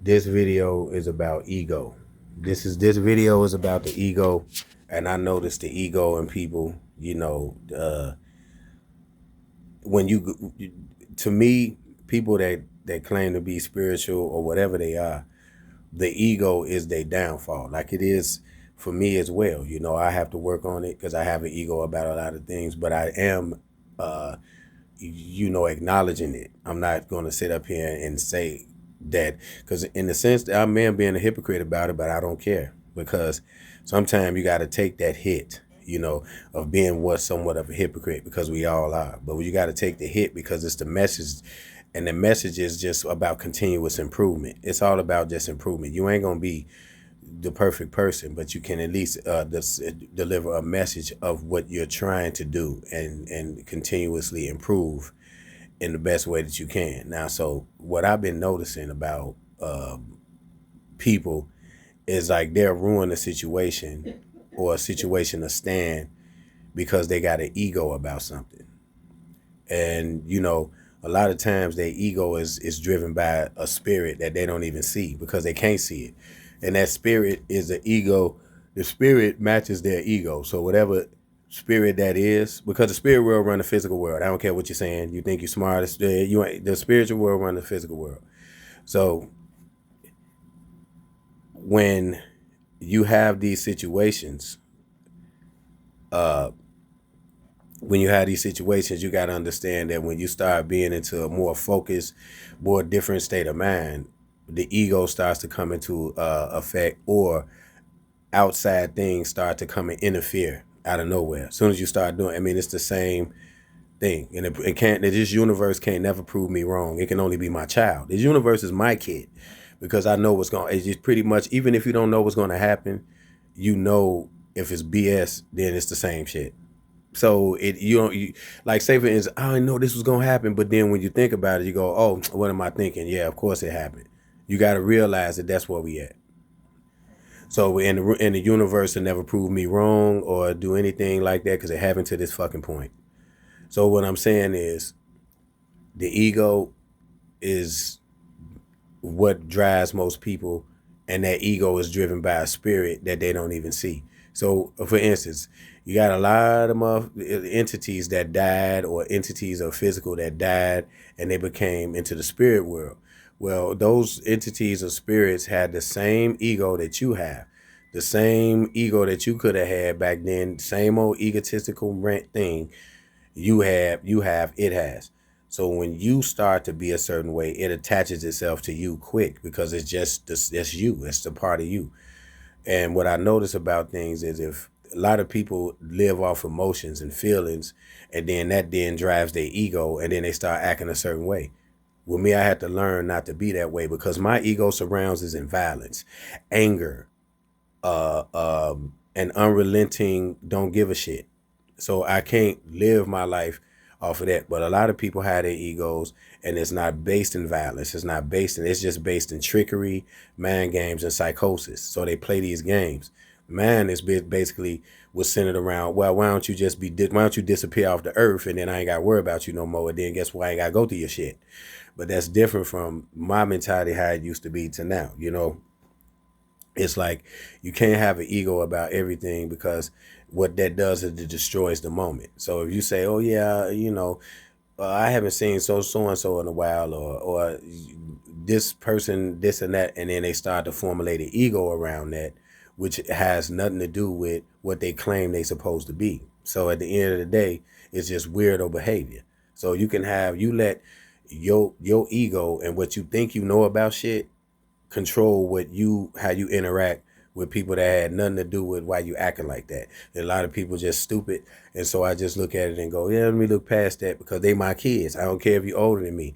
This video is about ego. This video is about the ego, and I noticed the ego in people. When you, to me, people that claim to be spiritual or whatever they are, the ego is their downfall. Like it is for me as well. I have to work on it because I have an ego about a lot of things, but I am, acknowledging it. I'm not going to sit up here and say that, because in the sense that I am being a hypocrite about it, but I don't care, because sometimes you got to take that hit, of being somewhat of a hypocrite, because we all are. But you got to take the hit because it's the message, and the message is just about continuous improvement. It's all about just improvement. You ain't gonna be the perfect person, but you can at least deliver a message of what you're trying to do, and continuously improve in the best way that you can. Now, so what I've been noticing about people is like they'll ruin a situation or a situation to stand because they got an ego about something. And a lot of times their ego is driven by a spirit that they don't even see because they can't see it. And that spirit is the ego. The spirit matches their ego. So whatever spirit that is, because the spirit world run the physical world. I don't care what you're saying. You think you're smart. You ain't. The spiritual world run the physical world. So when you have these situations, you got to understand that when you start being into a more focused, more different state of mind, the ego starts to come into effect, or outside things start to come and interfere out of nowhere. As soon as you start doing, it's the same thing. And it can't, this universe can't never prove me wrong. It can only be my child. This universe is my kid, because I know it's just pretty much, even if you don't know what's going to happen, if it's BS, then it's the same shit. So like, say for instance, I didn't know this was gonna happen, but then when you think about it, you go, oh, what am I thinking? Yeah, of course it happened. You got to realize that that's where we at. So in the universe, will never prove me wrong or do anything like that, because it happened to this fucking point. So what I'm saying is, the ego is what drives most people, and that ego is driven by a spirit that they don't even see. So, for instance, you got a lot of entities that died, or entities of physical that died, and they became into the spirit world. Well, those entities or spirits had the same ego that you have, the same ego that you could have had back then, same old egotistical rant thing it has. So when you start to be a certain way, it attaches itself to you quick, because it's you. It's the part of you. And what I notice about things is, if a lot of people live off emotions and feelings, and then that then drives their ego, and then they start acting a certain way. With me, I had to learn not to be that way, because my ego surrounds us in violence, anger, and unrelenting, don't give a shit. So I can't live my life off of that. But a lot of people have their egos, and it's not based in violence. It's just based in trickery, mind games, and psychosis. So they play these games. Mine is basically was centered around, well, why don't you disappear off the earth, and then I ain't got to worry about you no more. And then guess what? I ain't got to go through your shit. But that's different from my mentality, how it used to be to now. It's like, you can't have an ego about everything, because what that does is it destroys the moment. So if you say, oh yeah, I haven't seen so and so in a while, or this person, this and that, and then they start to formulate an ego around that, which has nothing to do with what they claim they supposed to be. So at the end of the day, it's just weirdo behavior. So you let your ego and what you think you know about shit control how you interact with people that had nothing to do with why you acting like that. And a lot of people just stupid, and so I just look at it and go, yeah, let me look past that, because they my kids. I don't care if you're older than me.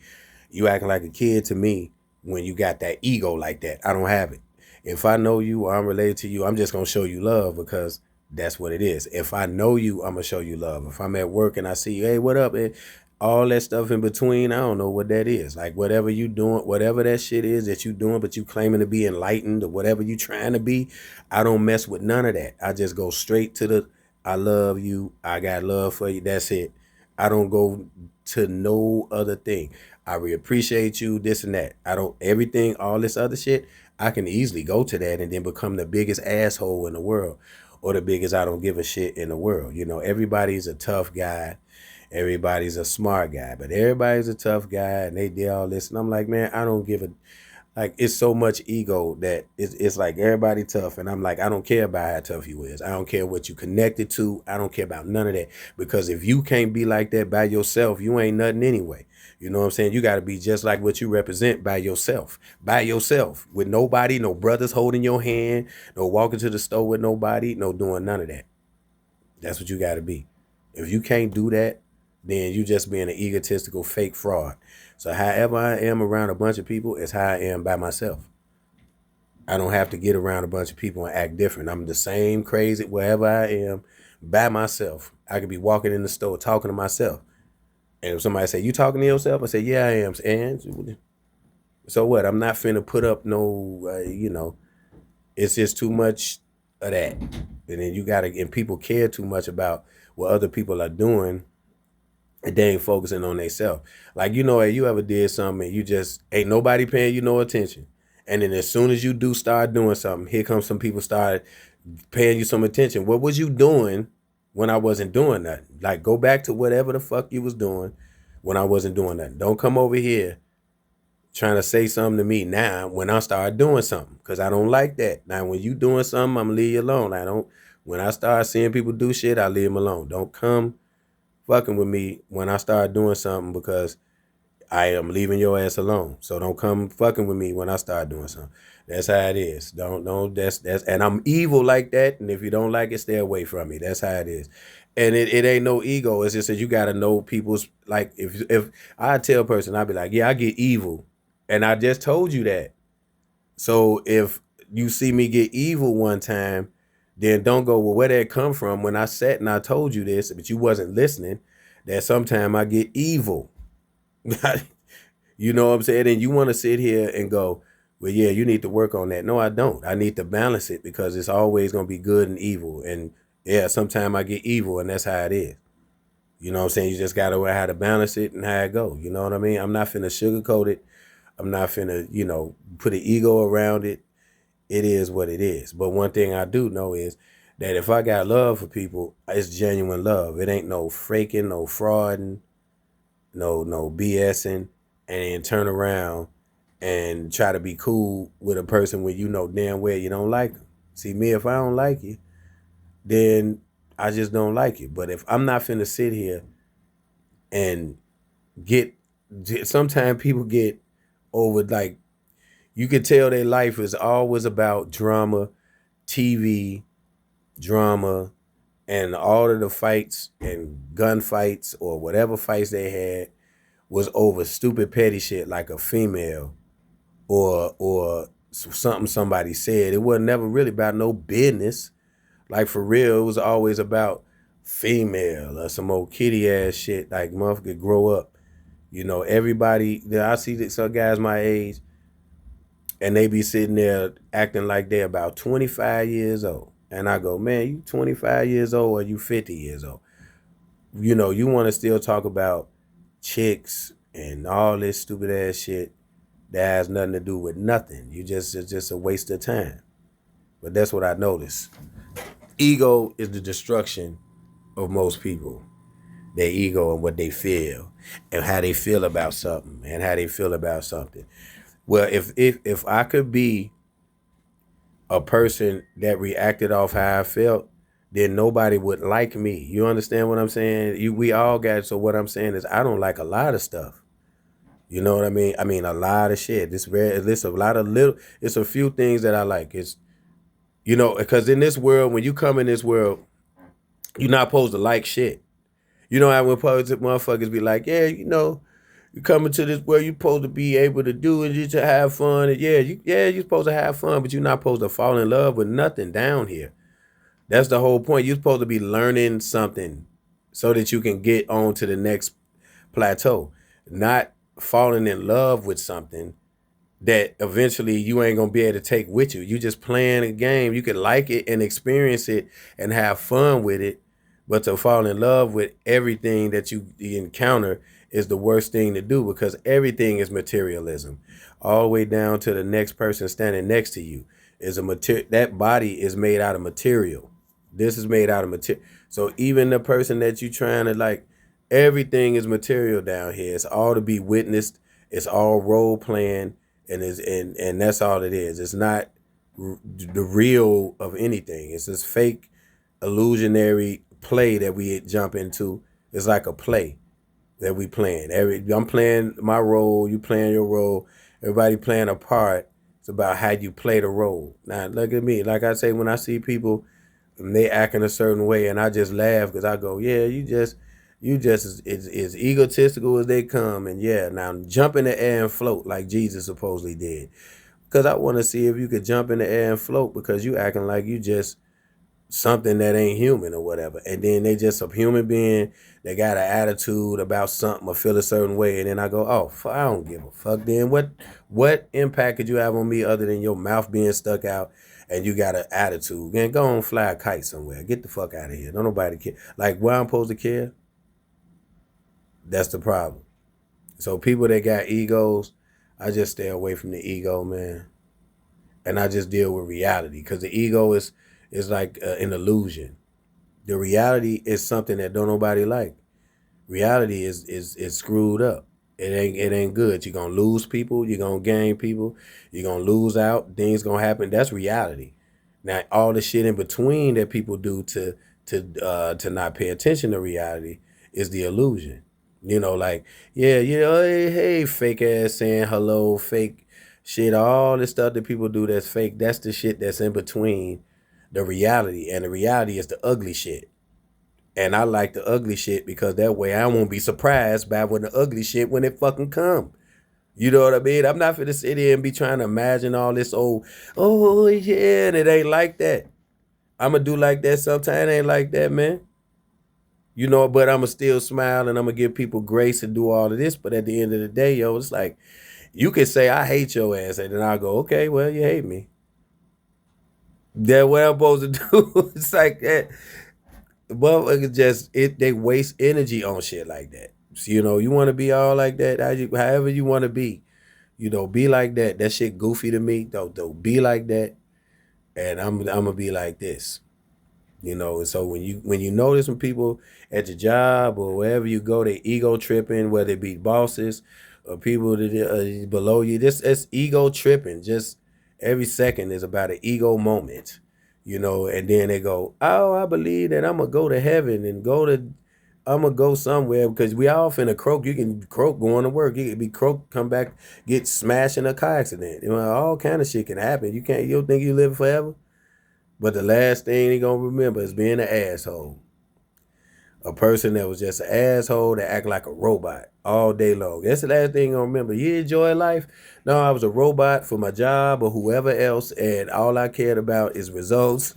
You acting like a kid to me when you got that ego like that. I don't have it. If I know you, or I'm related to you, I'm just gonna show you love, because that's what it is. If I know you, I'm gonna show you love. If I'm at work and I see you, hey, what up? And all that stuff in between, I don't know what that is. Like, whatever you doing, whatever that shit is that you doing, but you claiming to be enlightened, or whatever you trying to be, I don't mess with none of that. I just go straight to I love you, I got love for you, that's it. I don't go to no other thing. I really appreciate you, this and that. I don't, everything, all this other shit, I can easily go to that and then become the biggest asshole in the world or the biggest I don't give a shit in the world. You know, everybody's a tough guy. Everybody's a smart guy, but everybody's a tough guy and they did all this. And I'm like, man, I don't give a, like, it's so much ego that it's like everybody tough. And I'm like, I don't care about how tough you is. I don't care what you connected to. I don't care about none of that. Because if you can't be like that by yourself, you ain't nothing anyway. You know what I'm saying? You got to be just like what you represent by yourself. By yourself. With nobody, no brothers holding your hand, no walking to the store with nobody, no doing none of that. That's what you got to be. If you can't do that, then you just being an egotistical fake fraud. So however I am around a bunch of people is how I am by myself. I don't have to get around a bunch of people and act different. I'm the same crazy wherever I am by myself. I could be walking in the store talking to myself. And if somebody say, you talking to yourself? I say, yeah, I am. And so what? I'm not finna put up no, you know, it's just too much of that. And then you got to, and people care too much about what other people are doing and they ain't focusing on themselves. Like, you know, you ever did something and you just ain't nobody paying you no attention. And then as soon as you do start doing something, here comes some people start paying you some attention. What was you doing when I wasn't doing nothing? Like, go back to whatever the fuck you was doing when I wasn't doing nothing. Don't come over here trying to say something to me now when I start doing something, because I don't like that. Now, when you doing something, I'm gonna leave you alone. When I start seeing people do shit, I leave them alone. Don't come fucking with me when I start doing something, because I am leaving your ass alone. So don't come fucking with me when I start doing something. That's how it is. Don't that's and I'm evil like that. And if you don't like it, stay away from me. That's how it is. And it ain't no ego. It's just that you gotta know people's, like, if I tell a person, I'd be like, yeah, I get evil. And I just told you that. So if you see me get evil one time, then don't go, well, where that come from? When I sat and I told you this, but you wasn't listening, that sometime I get evil. You know what I'm saying? And you want to sit here and go, well, yeah, you need to work on that. No, I don't. I need to balance it, because it's always going to be good and evil. And yeah, sometimes I get evil, and that's how it is. You know what I'm saying? You just got to learn how to balance it and how it go. You know what I mean? I'm not finna sugarcoat it. I'm not finna, you know, put an ego around it. It is what it is. But one thing I do know is that if I got love for people, it's genuine love. It ain't no faking, no frauding, no BSing, and then turn around and try to be cool with a person when you know damn well you don't like them. See, me, if I don't like you, then I just don't like you. But if I'm not finna sit here and sometimes people get over, like, you could tell their life is always about drama, TV, drama, and all of the fights and gunfights or whatever fights they had was over stupid petty shit like a female or something somebody said. It wasn't never really about no business. Like, for real, it was always about female or some old kitty ass shit. Like, motherfucker, grow up. You know, everybody, I see some guys my age, and they be sitting there acting like they're about 25 years old. And I go, man, you 25 years old or you 50 years old? You know, you want to still talk about chicks and all this stupid ass shit that has nothing to do with nothing. It's just a waste of time. But that's what I noticed. Ego is the destruction of most people. Their ego and what they feel and how they feel about something and how they feel about something. Well, if I could be a person that reacted off how I felt, then nobody would like me. You understand what I'm saying? We all got, so what I'm saying is I don't like a lot of stuff. You know what I mean? I mean, a lot of shit. It's a lot of little, it's a few things that I like. It's, you know, because in this world, when you come in this world, you're not supposed to like shit. You know how when motherfuckers be like, yeah, you know, you coming to this world, you're supposed to be able to do it, just to have fun. And you're supposed to have fun, but you're not supposed to fall in love with nothing down here. That's the whole point. You're supposed to be learning something so that you can get on to the next plateau, not falling in love with something that eventually you ain't gonna be able to take with you. You just playing a game. You can like it and experience it and have fun with it, but to fall in love with everything that you encounter is the worst thing to do, because everything is materialism. All the way down to the next person standing next to you is a material. That body is made out of material. This is made out of material. So even the person that you trying to like, everything is material down here. It's all to be witnessed. It's all role playing, and that's all it is. It's not the real of anything. It's this fake, illusionary play that we jump into. It's like a play that we playing. I'm playing my role, you playing your role, everybody playing a part. It's about how you play the role. Now look at me. Like I say, when I see people and they acting a certain way, and I just laugh because I go, yeah, you just as egotistical as they come, and yeah, now jump in the air and float like Jesus supposedly did. Because I want to see if you could jump in the air and float, because you acting like you just something that ain't human or whatever. And then they just a human being. They got an attitude about something or feel a certain way. And then I go, oh, I don't give a fuck. Then what impact could you have on me other than your mouth being stuck out and you got an attitude? Man, go on, fly a kite somewhere. Get the fuck out of here. Don't nobody care. Like, why I'm supposed to care? That's the problem. So people that got egos, I just stay away from the ego, man. And I just deal with reality, because the ego is like an illusion. The reality is something that don't nobody like. Reality is screwed up. It ain't good. You're gonna lose people. You're gonna gain people. You're gonna lose out. Things gonna happen. That's reality. Now all the shit in between that people do to not pay attention to reality is the illusion. Like, yeah, hey, fake ass saying hello, fake shit, all this stuff that people do that's fake. That's the shit that's in between the reality, and the reality is the ugly shit. And I like the ugly shit, because that way I won't be surprised by when the ugly shit when it fucking come. You know what I mean? I'm not finna sit here and be trying to imagine all this oh yeah, and it ain't like that. I'ma do like that sometime. It ain't like that, man. But I'ma still smile, and I'ma give people grace and do all of this. But at the end of the day, yo, it's like you can say I hate your ass, and then I'll go, okay, well, you hate me. That's what I'm supposed to do. It's like that. Motherfuckers they waste energy on shit like that. So, you want to be all like that, however you want to be. Be like that. That shit goofy to me. Don't be like that, and I'm gonna be like this. And so when you notice when people at your job or wherever you go, they ego tripping, whether it be bosses or people that below you, it's ego tripping. Just every second is about an ego moment. And then they go, oh, I believe that I'm gonna go to heaven and I'm gonna go somewhere, because we all finna croak. You can croak going to work. You can be croak, come back, get smashed in a car accident. All kind of shit can happen. You don't think you live forever? But the last thing they gonna remember is being an asshole. A person that was just an asshole that act like a robot all day long. That's the last thing you're gonna remember. You enjoy life? No, I was a robot for my job or whoever else, and all I cared about is results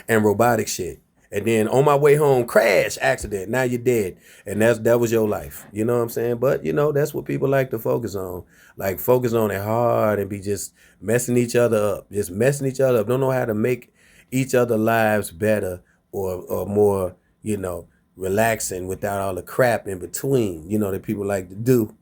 and robotic shit. And then on my way home, crash, accident. Now you're dead. And that was your life. You know what I'm saying? But that's what people like to focus on. Like, focus on it hard and be just messing each other up. Just messing each other up. Don't know how to make each other lives better or more, relaxing without all the crap in between, that people like to do.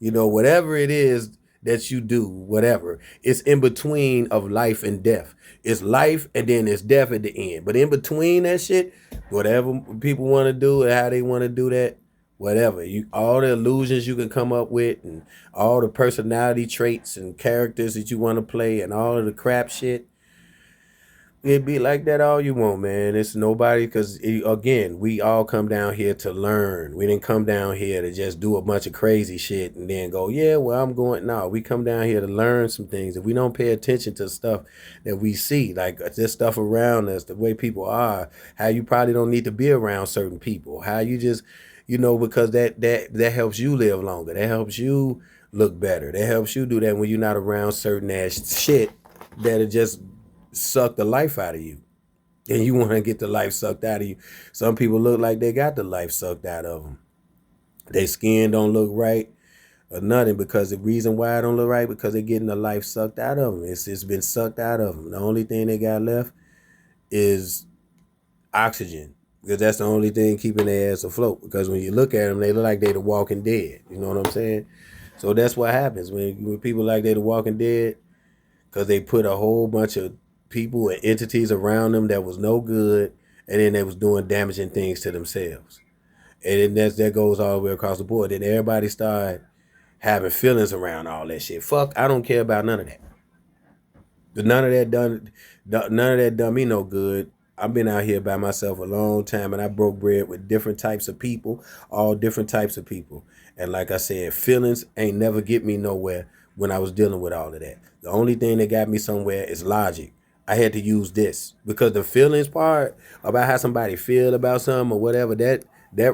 Whatever it is that you do, whatever, it's in between of life and death. It's life and then it's death at the end. But in between that shit, whatever people want to do and how they want to do that, whatever. All the illusions you can come up with, and all the personality traits and characters that you want to play, and all of the crap shit. It be like that all you want, man. It's nobody, because again, we all come down here to learn. We didn't come down here to just do a bunch of crazy shit and then go, yeah, well, I'm going. No, we come down here to learn some things. If we don't pay attention to stuff that we see, like this stuff around us, the way people are, how you probably don't need to be around certain people, how you just, because that helps you live longer. That helps you look better. That helps you do that when you're not around certain ass shit that'll just suck the life out of you, and you want to get the life sucked out of you. Some people look like they got the life sucked out of them. Their skin don't look right or nothing, because the reason why it don't look right, because they're getting the life sucked out of them. It's been sucked out of them. The only thing they got left is oxygen. because that's the only thing keeping their ass afloat. Because when you look at them, they look like they the Walking Dead. You know what I'm saying? So that's what happens when people like they the Walking Dead, because they put a whole bunch of people and entities around them that was no good, and then they was doing damaging things to themselves. And then that goes all the way across the board. Then everybody started having feelings around all that shit. Fuck, I don't care about none of that. None of that done me no good. I've been out here by myself a long time, and I broke bread with different types of people, all different types of people. And like I said, feelings ain't never get me nowhere when I was dealing with all of that. The only thing that got me somewhere is logic. I had to use this because the feelings part about how somebody feel about something or whatever, that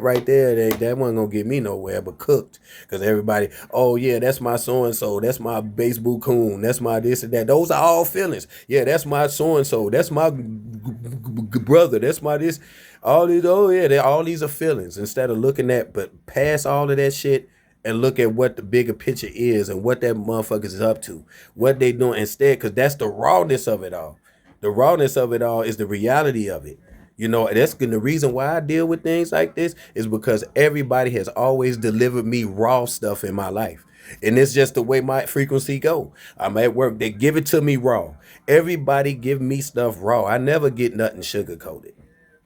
right there, that wasn't gonna get me nowhere but cooked. Because everybody, oh yeah, that's my so and so, that's my baseball coon, that's my this and that. Those are all feelings. Yeah, that's my so and so, that's my brother, that's my this. All these, oh yeah, all these are feelings. Instead of looking at, but past all of that shit and look at what the bigger picture is and what that motherfuckers is up to, what they doing instead, because that's the rawness of it all. The rawness of it all is the reality of it. You know, that's the reason why I deal with things like this is because everybody has always delivered me raw stuff in my life. And it's just the way my frequency go. I'm at work, they give it to me raw. Everybody give me stuff raw. I never get nothing sugar coated.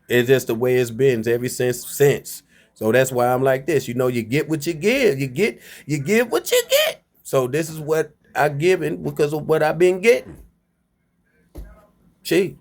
It's just the way it's been ever since. So that's why I'm like this. You know, you get what you give. You get what you get. So this is what I given because of what I've been getting. Gee.